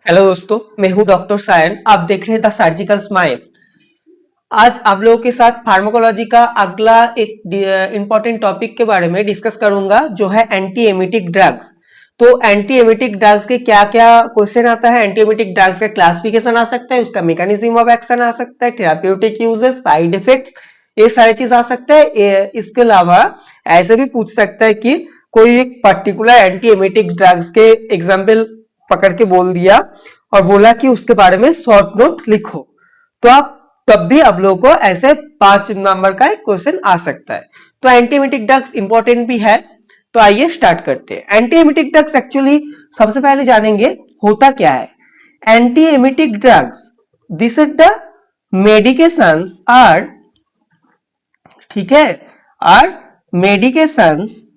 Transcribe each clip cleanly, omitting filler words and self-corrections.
Hello दोस्तों, मैं हूं डॉक्टर सायन। आप देख रहे हैं द सर्जिकल स्माइल। आज आप लोगों के साथ फार्माकोलॉजी का अगला एक इंपॉर्टेंट टॉपिक के बारे में डिस्कस करूंगा, जो है एंटी एमिटिक ड्रग्स। तो एंटी एमिटिक ड्रग्स के क्या क्या क्वेश्चन आता है, एंटी एमिटिक ड्रग्स का क्लासिफिकेशन आ सकता है, उसका मैकेनिज्म ऑफ एक्शन आ सकता है, थेराप्यूटिक यूजेस, साइड इफेक्ट्स, ये सारी चीज आ सकता है। इसके अलावा ऐसे भी पूछ सकता है कि कोई एक पर्टिकुलर एंटी एमिटिक ड्रग्स के एग्जाम्पल पकड़ के बोल दिया और बोला कि उसके बारे में शॉर्ट नोट लिखो, तो आप तब भी आप लोगों को ऐसे 5 नंबर का एक क्वेश्चन आ सकता है। तो एंटीएमिटिक ड्रग्स इंपॉर्टेंट भी है। तो आइए स्टार्ट करते हैं। एंटीएमिटिक ड्रग्स एक्चुअली सबसे पहले जानेंगे होता क्या है। Antiemetic drugs, this is the medications are, ठीक है, are medications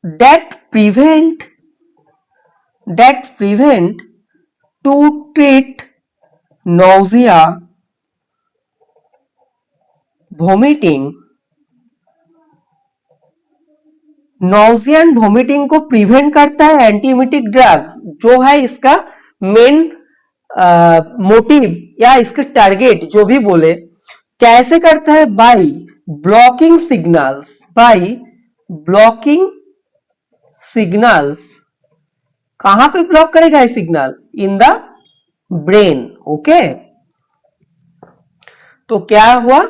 that prevent to treat nausea, vomiting, nausea and vomiting को प्रिवेंट करता है एंटीएमिटिक ड्रग्स। जो है इसका मेन मोटिव या इसका टारगेट जो भी बोले, कैसे करता है? बाय ब्लॉकिंग सिग्नल्स, कहां पे ब्लॉक करेगा ये signal? In the brain. Okay, तो क्या हुआ?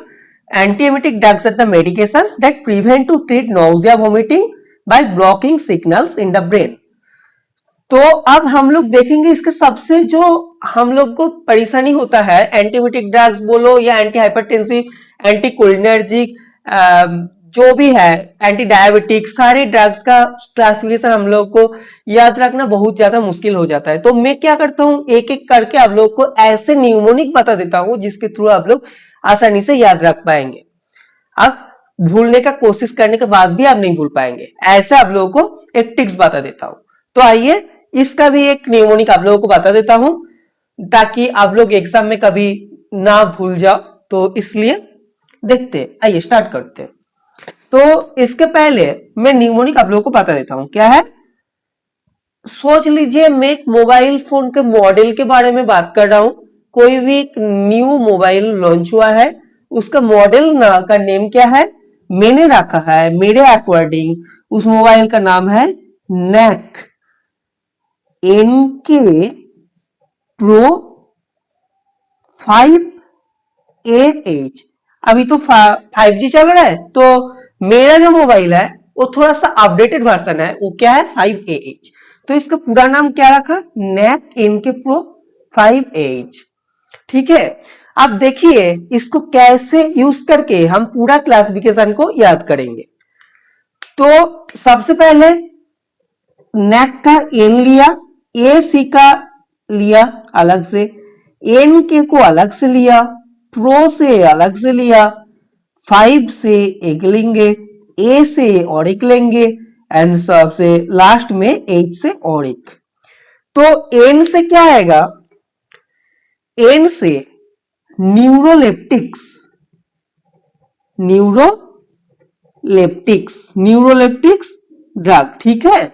Antiemetic drugs are the medications that prevent to treat nausea, vomiting by blocking signals in the brain. तो अब हम लोग देखेंगे इसके सबसे जो हम लोग को परेशानी होता है, एंटीबायोटिक ड्रग्स बोलो या एंटी हाइपरटेंसिव, एंटी कोलिनर्जिक, जो भी है, एंटी डायबिटिक, सारे ड्रग्स का क्लासिफिकेशन हम लोग को याद रखना बहुत ज्यादा मुश्किल हो जाता है। तो मैं क्या करता हूं, एक एक करके आप लोग को ऐसे न्यूमोनिक बता देता हूं जिसके थ्रू आप लोग आसानी से याद रख पाएंगे। अब भूलने का कोशिश करने के बाद भी आप नहीं भूल पाएंगे, ऐसे आप लोगों को एक टिप्स बता देता हूं। तो आइए इसका भी एक न्यूमोनिक आप लोगों को बता देता हूं, ताकि आप लोग एग्जाम में कभी ना भूल जाओ। तो इसलिए देखते, आइए स्टार्ट करते। तो इसके पहले मैं न्यूमोनिक आप लोगों को बता देता हूं। क्या है? सोच लीजिए मैं एक मोबाइल फोन के मॉडल के बारे में बात कर रहा हूं। कोई भी एक न्यू मोबाइल लॉन्च हुआ है, उसका मॉडल ना का नेम क्या है? मैंने रखा है मेरे अकॉर्डिंग, उस मोबाइल का नाम है नेक, NK Pro 5AH। अभी तो 5G चल रहा है, तो मेरा जो मोबाइल है वो थोड़ा सा अपडेटेड वर्जन है, वो क्या है? 5AH। तो इसका पूरा नाम क्या रखा? नेक NK Pro 5AH। ठीक है, अब देखिए इसको कैसे यूज करके हम पूरा क्लासिफिकेशन को याद करेंगे। तो सबसे पहले नेक का एन लिया, AC का लिया अलग से, NK को अलग से लिया, प्रो से अलग से लिया, 5 से एक लेंगे, A से और एक लेंगे, एंड सबसे लास्ट में H से और एक। तो N से क्या आएगा? N से न्यूरोलेप्टिक्स ड्रग। ठीक है,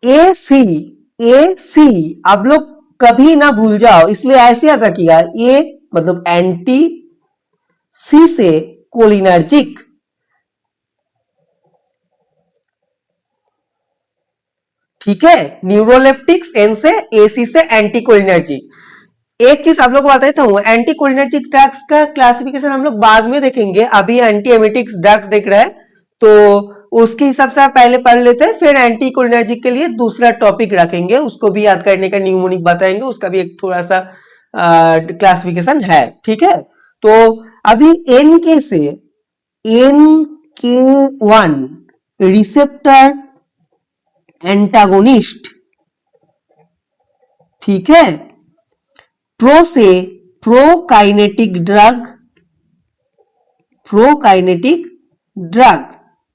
AC आप लोग कभी ना भूल जाओ, इसलिए ऐसे याद रखिएगा। A मतलब एंटी, C से कोलिनर्जिक, ठीक है, न्यूरोलेप्टिक्स, N से, AC से एंटीकोलिनर्जिक। एक चीज आप लोग को बताता हूं, एंटीकोलिनर्जिक ड्रग्स का क्लासिफिकेशन हम लोग बाद में देखेंगे, अभी एंटीएमिटिक्स ड्रग्स देख रहे हैं, तो उसके हिसाब से आप पहले पढ़ लेते हैं, फिर एंटीकोलिनर्जिक के लिए दूसरा टॉपिक रखेंगे, उसको भी याद करने का न्यूमोनिक बताएंगे, उसका भी एक थोड़ा सा क्लासिफिकेशन है। ठीक है, तो अभी NK से NK1 रिसेप्टर एंटागोनिस्ट, ठीक है, प्रो से प्रोकाइनेटिक ड्रग,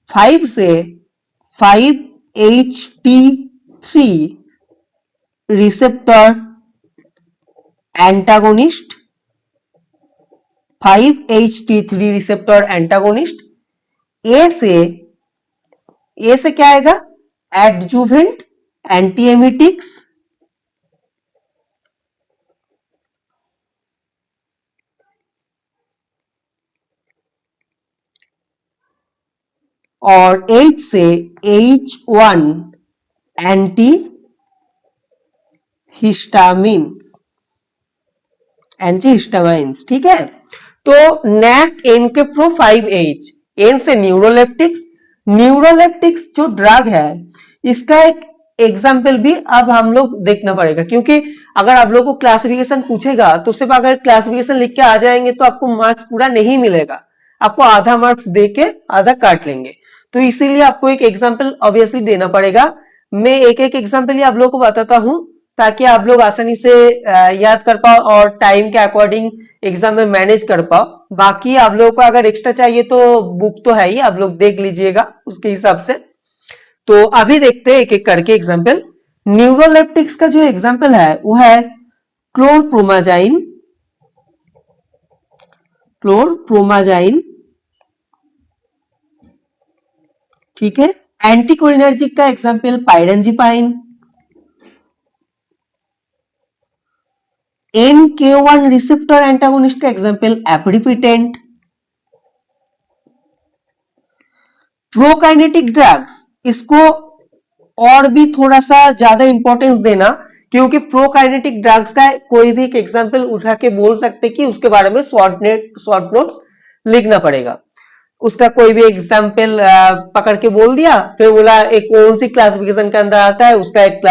5 से 5HT3 receptor antagonist, 5HT3 receptor antagonist. A से क्या आएगा? एडजुवेंट एंटीएमिटिक्स, और H से H1 एंटी हिस्टामिन्स, एंटीहिस्टामाइंस, ठीक है। तो NAC NK-Pro 5H, एन से न्यूरोलेप्टिक्स। न्यूरोलेप्टिक्स जो ड्रग है इसका एक एग्जाम्पल भी अब हम लोग देखना पड़ेगा, क्योंकि अगर आप लोग को क्लासिफिकेशन पूछेगा तो सिर्फ अगर क्लासिफिकेशन लिख के आ जाएंगे तो आपको मार्क्स पूरा नहीं मिलेगा, आपको आधा मार्क्स दे के आधा काट लेंगे। तो इसीलिए आपको एक एग्जाम्पल ऑब्वियसली देना पड़ेगा। मैं एक एक एग्जाम्पल आप लोग को बताता हूं ताकि आप लोग आसानी से याद कर पाओ और टाइम के अकॉर्डिंग एग्जाम में मैनेज कर पाओ। बाकी आप लोगों को अगर एक्स्ट्रा चाहिए तो बुक तो है ही, आप लोग देख लीजिएगा उसके हिसाब से। तो अभी देखते हैं एक एक करके एग्जाम्पल। न्यूरोलेप्टिक्स का जो एग्जाम्पल है वो है क्लोरप्रोमाजाइन, क्लोरप्रोमाजाइन, ठीक है। एंटीकोलिनर्जिक का एग्जाम्पल पाइरेंजिपाइन, NK1 रिसेप्टर एंटागोनिस्ट का एग्जाम्पल एप्रिपिटेंट। प्रोकाइनेटिक ड्रग्स, इसको और भी थोड़ा सा ज्यादा इंपॉर्टेंस देना, क्योंकि प्रोकाइनेटिक ड्रग्स का कोई भी एक एग्जाम्पल उठा के बोल सकते कि उसके बारे में शॉर्ट नोट्स लिखना पड़ेगा। उसका कोई भी एग्जाम्पल पकड़ के बोल दिया, फिर बोला एक कौन सी क्लासिफिकेशन के अंदर आता है, उसका एक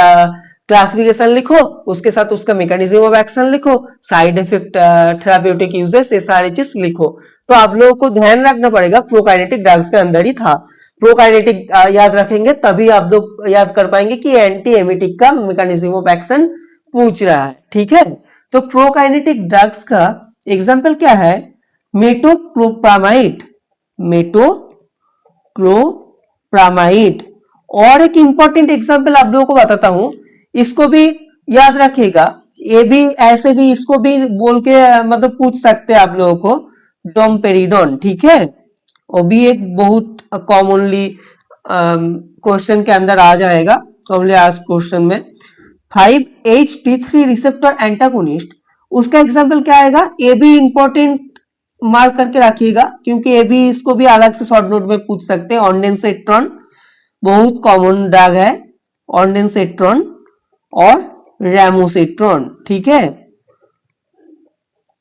क्लासिफिकेशन लिखो, उसके साथ उसका मैकेनिज्म ऑफ एक्शन लिखो, साइड इफेक्ट, थेराप्यूटिक यूजेस, ये सारी चीज लिखो। तो आप लोगों को ध्यान रखना पड़ेगा प्रोकाइनेटिक ड्रग्स के अंदर ही था। प्रोकाइनेटिक याद रखेंगे तभी आप लोग याद कर पाएंगे कि एंटी एमिटिक का मैकेनिज्म ऑफ एक्शन पूछ रहा है, ठीक है। तो प्रोकाइनेटिक ड्रग्स का एग्जाम्पल क्या है, मेटोक्लोप्रामाइड, मेटोक्लोप्रामाइड। और एक इंपॉर्टेंट एग्जाम्पल आप लोगों को बताता हूं, इसको भी याद रखिएगा, ये भी ऐसे भी इसको भी बोल के मतलब पूछ सकते हैं आप लोगों को, डोमपेरिडोन, ठीक है। वो भी एक बहुत कॉमनली क्वेश्चन के अंदर आ जाएगा, कॉमनली आस्क्ड क्वेश्चन में। 5-HT3 रिसेप्टर एंटागोनिस्ट, उसका एग्जाम्पल क्या आएगा, ये भी इंपॉर्टेंट मार्क करके रखिएगा, क्योंकि ये भी इसको भी अलग से शॉर्ट नोट में पूछ सकते हैं। ऑन्डेंसेट्रॉन बहुत कॉमन ड्रग है, ऑन्डेंसेट्रॉन और रेमोसेट्रॉन, ठीक है।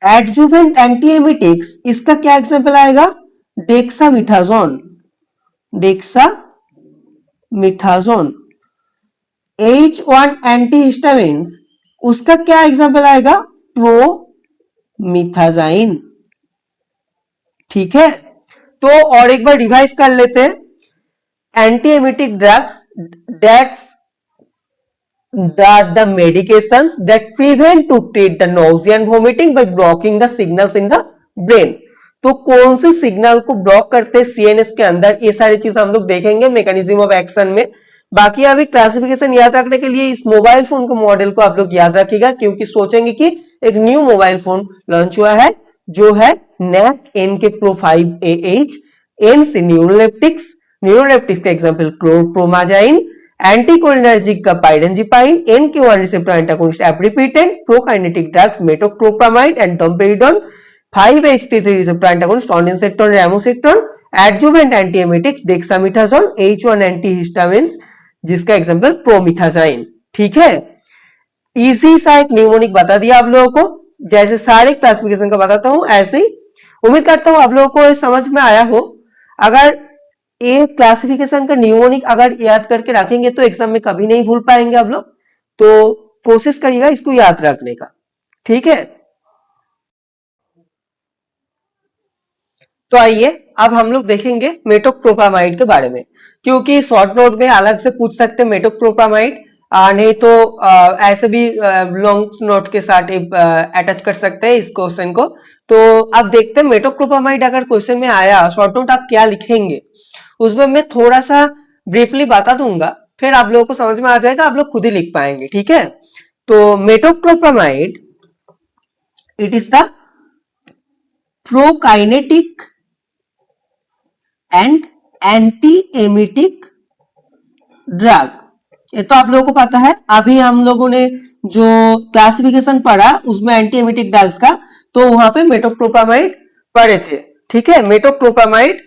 एडजुवेंट एंटीएमिटिक्स, इसका क्या एग्जाम्पल आएगा, डेक्सामिथाजोन, डेक्सामिथाजोन। H1 एंटीहिस्टामिन्स, उसका क्या एग्जाम्पल आएगा, प्रोमिथाजाइन, ठीक है। तो और एक बार रिवाइज कर लेते हैं, antiemetic drugs that's the medications that prevent to treat the nausea and vomiting by blocking the signals in the brain। तो कौन सी सिग्नल को ब्लॉक करते हैं सीएनएस के अंदर, ये सारी चीज हम लोग देखेंगे मैकेनिज्म ऑफ एक्शन में। बाकी अभी क्लासिफिकेशन याद रखने के लिए इस मोबाइल फोन के मॉडल को आप लोग याद रखिएगा, क्योंकि सोचेंगे कि एक न्यू मोबाइल फोन लॉन्च हुआ है जो है NAC NK-Pro 5AH। एन से न्यूरोलेप्टिक्स, न्यूरोलेप्टिक्स का एग्जाम्पल क्लोरप्रोमाजाइन, एंटीकोलिनर्जिक का pirenzepine, NK1 receptor antagonist aprepitant, prokinetic drugs metoclopramide and domperidone, 5-HT3 receptor antagonist ondansetron, ramosetron, adjuvant antiemetics dexamethasone, H1 antihistamines जिसका example promethazine, ठीक है। Easy सा एक mnemonic बता दिया आप लोगों को, जैसे सारे क्लासिफिकेशन का बताता हूं ऐसे ही। उम्मीद करता हूं आप लोगों को ये समझ में आया हो। अगर ये क्लासिफिकेशन का न्यूमोनिक अगर याद करके रखेंगे तो एग्जाम में कभी नहीं भूल पाएंगे आप लोग, तो कोशिश करिएगा इसको याद रखने का, ठीक है। तो आइए अब हम लोग देखेंगे मेटोक्लोप्रामाइड के बारे में, क्योंकि शॉर्ट नोट में अलग से पूछ सकते हैं मेटोक्लोप्रामाइड, नहीं तो ऐसे भी लॉन्ग नोट के साथ अटैच कर सकते हैं इस क्वेश्चन को। तो अब देखते हैं मेटोक्लोप्रामाइड अगर क्वेश्चन में आया शॉर्ट नोट आप क्या लिखेंगे, उसमें मैं थोड़ा सा ब्रीफली बता दूंगा, फिर आप लोगों को समझ में आ जाएगा, आप लोग खुद ही लिख पाएंगे, ठीक है। तो metoclopramide it is the prokinetic and antiemetic drug, ये तो आप लोगों को पता है। अभी हम लोगों ने जो क्लासिफिकेशन पढ़ा उसमें एंटीएमिटिक ड्रग्स का, तो वहां पे मेटोक्लोप्रामाइड पढ़े थे, ठीक है। मेटोक्लोप्रामाइड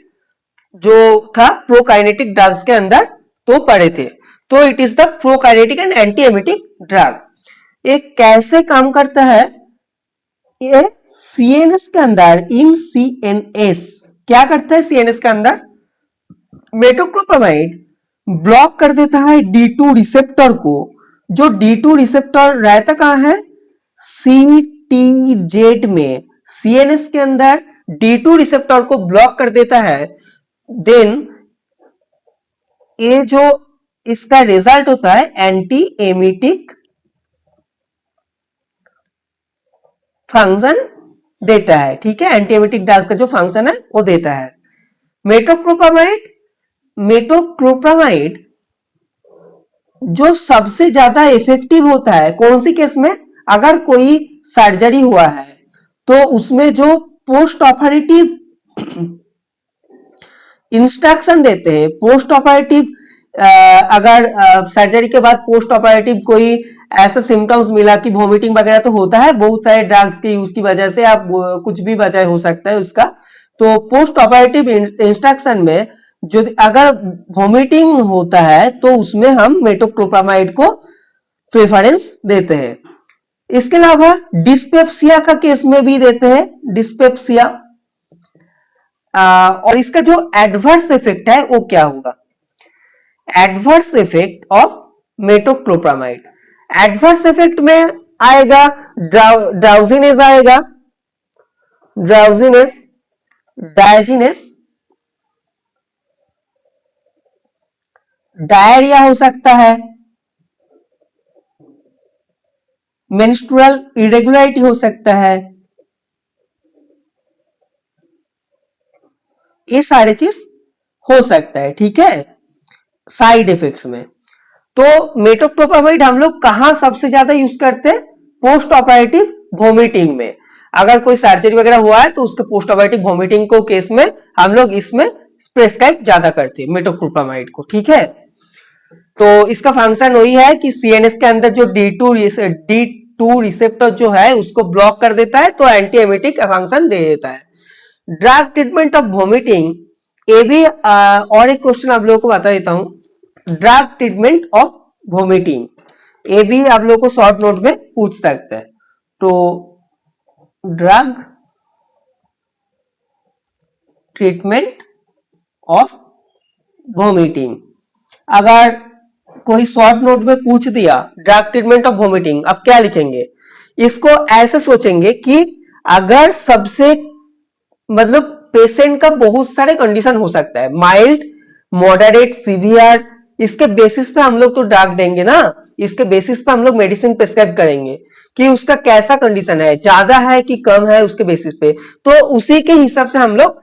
जो था प्रोकाइनेटिक ड्रग्स के अंदर तो पड़े थे। तो it is the prokinetic and anti emetic drug. ये कैसे काम करता है? ये सीएनएस के अंदर, इन सीएनएस क्या करता है? सीएनएस के अंदर मेटोक्लोप्रामाइड ब्लॉक कर देता है D2 रिसेप्टर को। जो D2 रिसेप्टर रहता कहां है? CTZ में। सीएनएस के अंदर D2 रिसेप्टर को ब्लॉक कर देता है। देन ये जो इसका रिजल्ट होता है एंटी एमिटिक फंक्शन देता है। ठीक है, एंटी एमिटिक ड्रग्स का जो फंक्शन है वो देता है। मेटोक्लोप्रामाइड जो सबसे ज्यादा इफेक्टिव होता है कौन सी केस में? अगर कोई सर्जरी हुआ है तो उसमें जो पोस्ट ऑपरेटिव इंस्ट्रक्शन देते हैं, पोस्ट ऑपरेटिव अगर सर्जरी के बाद पोस्ट ऑपरेटिव कोई ऐसा सिम्टम्स मिला कि वॉमिटिंग वगैरह तो होता है बहुत सारे ड्रग्स के यूज की वजह से, आप कुछ भी वजह हो सकता है उसका। तो पोस्ट ऑपरेटिव इंस्ट्रक्शन में जो अगर वॉमिटिंग होता है तो उसमें हम मेटोक्लोप्रामाइड को प्रेफरेंस देते हैं। इसके अलावा डिस्पेप्सिया का केस में भी देते हैं, डिस्पेप्सिया। और इसका जो एडवर्स इफेक्ट है वो क्या होगा? Adverse effect of metoclopramide, adverse effect में आएगा ड्राउजीनेस आएगा, ड्राउजीनेस, डायजीनेस, डायरिया हो सकता है, मेंस्ट्रुअल इरेगुलरिटी हो सकता है। ये सारे चीज हो सकता है। ठीक है, साइड इफेक्ट्स में। तो मेटोक्लोप्रामाइड हम लोग कहां सबसे ज्यादा यूज करते हैं? पोस्ट ऑपरेटिव वॉमिटिंग में। अगर कोई सर्जरी वगैरह हुआ है तो उसके पोस्ट ऑपरेटिव वॉमिटिंग को केस में हम लोग इसमें प्रेस्क्राइब ज्यादा करते हैं मेटोक्लोप्रामाइड को। ठीक है, तो इसका फंक्शन वही है कि सीएनएस के अंदर जो D2 रिसेप्टर जो है उसको ब्लॉक कर देता है, तो एंटी एमिटिक फंक्शन दे देता है। ड्रग ट्रीटमेंट ऑफ वॉमिटिंग, ये भी और एक क्वेश्चन आप लोगों को बता देता हूं। ड्रग ट्रीटमेंट ऑफ वॉमिटिंग, ये भी आप लोगों को शॉर्ट नोट में पूछ सकते हैं। तो ड्रग ट्रीटमेंट ऑफ वॉमिटिंग, अगर कोई शॉर्ट नोट में पूछ दिया ड्रग ट्रीटमेंट ऑफ वॉमिटिंग, अब क्या लिखेंगे? इसको ऐसे सोचेंगे कि अगर सबसे मतलब पेशेंट का बहुत सारे कंडीशन हो सकता है, माइल्ड, मॉडरेट, सीवियर, इसके बेसिस पे हम लोग तो ड्रग देंगे ना, इसके बेसिस पे हम लोग मेडिसिन प्रिस्क्राइब करेंगे कि उसका कैसा कंडीशन है, ज्यादा है कि कम है, उसके बेसिस पे। तो उसी के हिसाब से हम लोग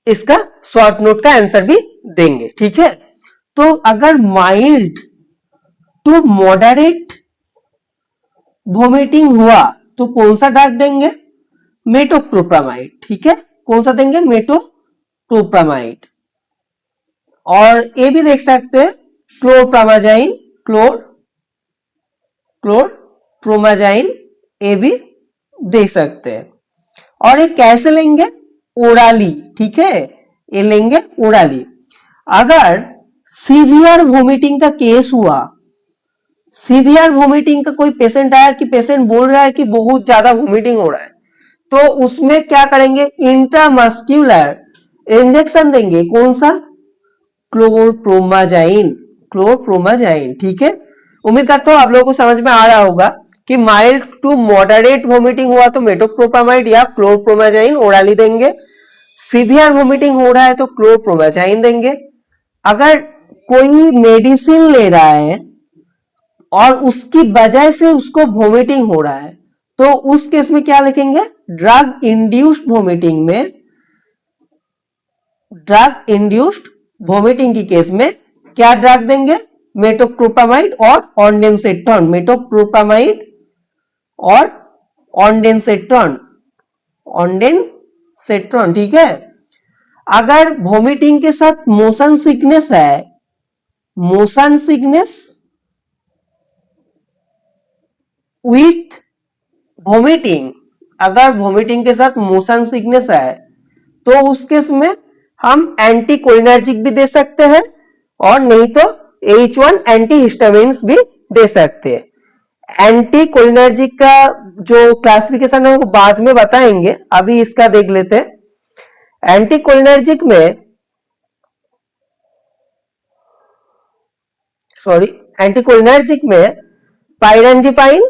इसका शॉर्ट नोट का आंसर भी देंगे। ठीक है, तो अगर माइल्ड टू मॉडरेट वॉमिटिंग हुआ तो कौन सा ड्रग देंगे? मेटोक्लोप्रामाइड। ठीक है, कौन सा देंगे? मेटोक्लोप्रामाइड। और ये भी देख सकते हैं क्लोरप्रामाजाइन, क्लोरप्रोमाजाइन, ये भी दे सकते हैं। और ये कैसे लेंगे? ओराली। ठीक है, ये लेंगे ओराली। अगर सीवियर वोमिटिंग का केस हुआ, सीवियर वोमिटिंग का कोई पेशेंट आया कि पेशेंट बोल रहा है कि बहुत ज्यादा वोमिटिंग हो रहा है, तो उसमें क्या करेंगे? इंट्रामस्क्यूलर इंजेक्शन देंगे। कौन सा? क्लोरप्रोमाजाइन, क्लोरप्रोमाजाइन। ठीक है, उम्मीद करता हूं आप लोगों को समझ में आ रहा होगा कि माइल्ड टू मॉडरेट वोमिटिंग हुआ तो मेटोक्लोप्रामाइड या क्लोरप्रोमाजाइन ओरली देंगे, सीवियर वोमिटिंग हो रहा है तो क्लोरप्रोमाजाइन देंगे। अगर कोई मेडिसिन ले रहा है और उसकी वजह से उसको वोमिटिंग हो रहा है तो उस केस में क्या लिखेंगे? ड्रग इंड्यूस्ड वोमिटिंग में, ड्रग इंड्यूस्ड वोमिटिंग की केस में क्या ड्रग देंगे? मेटोक्लोप्रामाइड और ऑन्डेंसेट्रॉन, मेटोक्लोप्रामाइड और ऑन्डेंसेट्रॉन, ऑन्डेंसेट्रॉन। ठीक है, अगर वोमिटिंग के साथ मोशन सिकनेस है, मोशन सिकनेस विथ वोमिटिंग, अगर वोमिटिंग के साथ मोशन सिकनेस है तो उस केस में हम एंटी कोलिनर्जिक भी दे सकते हैं और नहीं तो H1 एंटी हिस्टामिन्स भी दे सकते हैं। एंटी कोलिनर्जिक का जो क्लासिफिकेशन है वो बाद में बताएंगे, अभी इसका देख लेते हैं। एंटी कोलिनर्जिक में एंटीकोलिनर्जिक में पाइरेंजिपाइन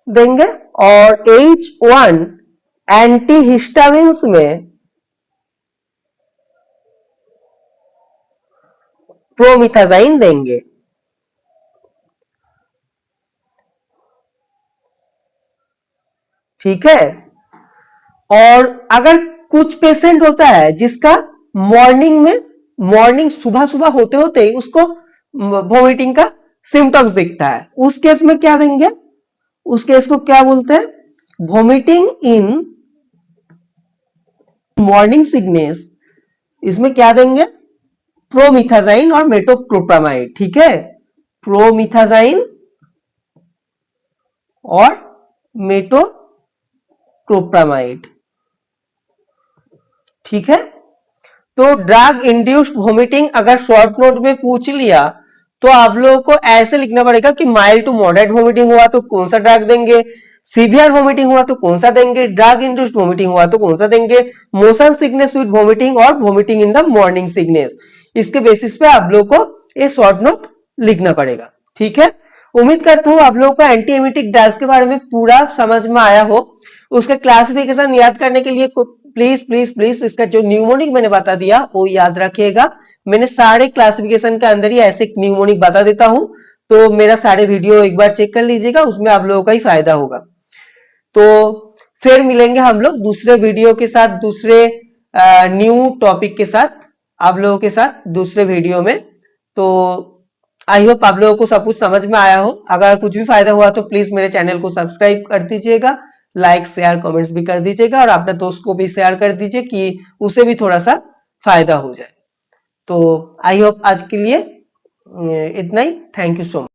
देंगे और H1 एंटीहिस्टामिन्स में प्रोमिथाजाइन देंगे। ठीक है। और अगर कुछ पेशेंट होता है जिसका मॉर्निंग सुबह सुबह होते होते ही उसको वॉमिटिंग का सिम्टम्स दिखता है, उस केस में क्या देंगे? उस केस को क्या बोलते हैं? Vomiting in morning sickness. इसमें क्या देंगे? प्रोमिथाजाइन और मेटोक्लोप्रामाइड। ठीक है, प्रोमिथाजाइन और मेटोक्लोप्रामाइड। ठीक है। तो ड्रग इंड्यूस्ड वॉमिटिंग अगर शॉर्ट नोट में पूछ लिया तो आप लोगों को ऐसे लिखना पड़ेगा कि माइल्ड टू मॉडरेट वॉमिटिंग हुआ तो कौन सा ड्रग देंगे, सीवियर वॉमिटिंग हुआ तो कौन सा देंगे, ड्रग इंड्यूस्ड वॉमिटिंग हुआ तो कौन सा देंगे, मोशन सिकनेस विद वॉमिटिंग और vomiting in the morning sickness. इसके बेसिस पे आप लोगों को ये शॉर्ट नोट लिखना पड़ेगा। ठीक है। उम्मीद करता हूं आप लोगों को एंटी एमिटिक ड्रग्स के बारे में पूरा समझ में आया हो। उसका क्लासिफिकेशन याद करने के लिए प्लीज प्लीज प्लीज इसका जो न्यूमोनिक मैंने बता दिया वो याद रखिएगा। मैंने सारे क्लासिफिकेशन के अंदर ही ऐसे न्यूमोनिक बता देता हूं, तो मेरा सारे वीडियो एक बार चेक कर लीजिएगा, उसमें आप लोगों का ही फायदा होगा। तो फिर मिलेंगे हम लोग दूसरे वीडियो के साथ, दूसरे न्यू टॉपिक के साथ, आप लोगों के साथ दूसरे वीडियो में। तो आई होप आप लोगों को सब कुछ समझ में आया हो। अगर कुछ भी फायदा हुआ तो प्लीज मेरे चैनल को सब्सक्राइब कर दीजिएगा, लाइक शेयर कमेंट्स भी कर दीजिएगा और अपने दोस्त को भी शेयर कर दीजिए कि उसे भी थोड़ा सा फायदा हो जाए। तो आई होप आज के लिए इतना ही। Thank you so much.